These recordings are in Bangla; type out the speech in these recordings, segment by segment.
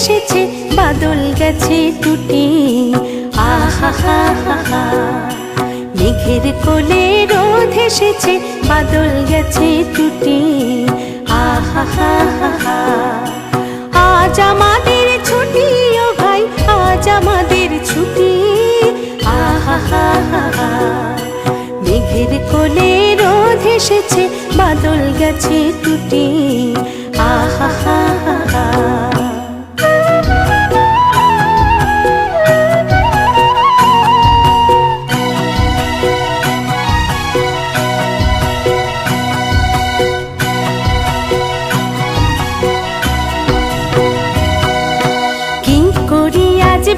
এসেছে বাদল গেছে টুটি। আহা হা হা হা, মেঘের কোলে রোদ এসেছে বাদল গেছে টুটি। আহা হা হা হা, আজ আমাদের ছুটি ও ভাই, আজ আমাদের ছুটি। আহা হা হা হা, মেঘের কোলে রোদ এসেছে বাদল গেছে টুটি। আহা হা হা হা,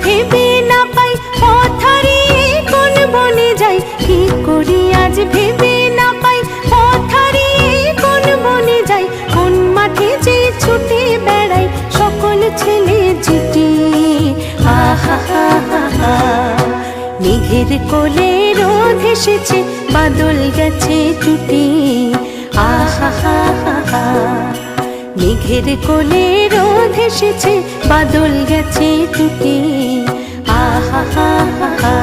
ভেবে না পাই পথ হারিয়ে কোন বনে যাই। কি করি আজ ভেবে না পাই পথ হারিয়ে কোন বনে যাই। কোন মাঠে যে ছুটে বেড়াই সকল ছেলে ছুটি। আহা হা হা হা, মেঘের কোলে রোদ এসেছে বাদল গেছে টুটি। আহা হা হা হা, মেঘের কোলে রোদ এসেছে বাদল গেছে টুটি। আহা হা হা হা,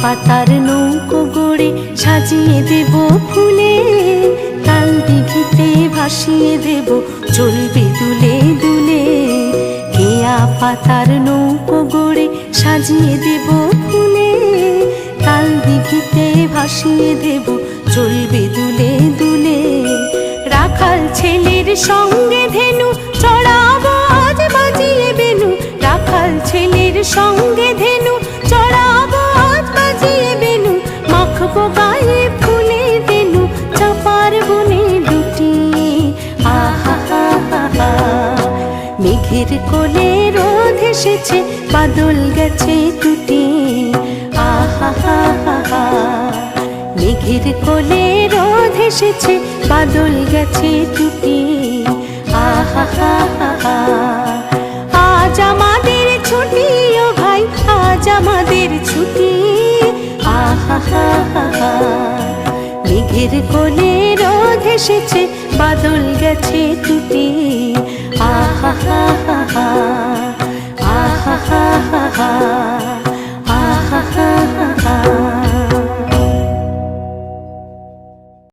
পাতার নৌকো গড়ে সাজিয়ে দেব ফুলে। তাল দিঘিতে ভাসিয়ে দেব চলবে দুলে দুলে। কেয়া পাতার নৌকো গড়ে সাজিয়ে দেব ফুলে। তাল দিঘিতে ভাসিয়ে দেব চলবে দুলে দুলে। রাখাল ছেলের সঙ্গে ধেনু চড়াবো আজ বাজিয়ে বেনু। রাখাল ছেলের সঙ্গে ধেনু চড়াবো আজ বাজিয়ে বেনু। মাখবো গায়ে ফুলে দেনু চাপার বনে দুটি। আহা হা হা হা, মেঘের কোলে রোদ এসেছে বাদল গেছে টুটি। আহা হা হা হা, মেঘের কোলে রোদ এসেছে বাদল গেছে টুটি। আহা হা হা হা, আজ আমাদের ছুটি ও ভাই, আজ আমাদের ছুটি। আহা হা হা হা, মেঘের কোলে রোদ এসেছে বাদল গেছে টুটি। আহা হা হা হা।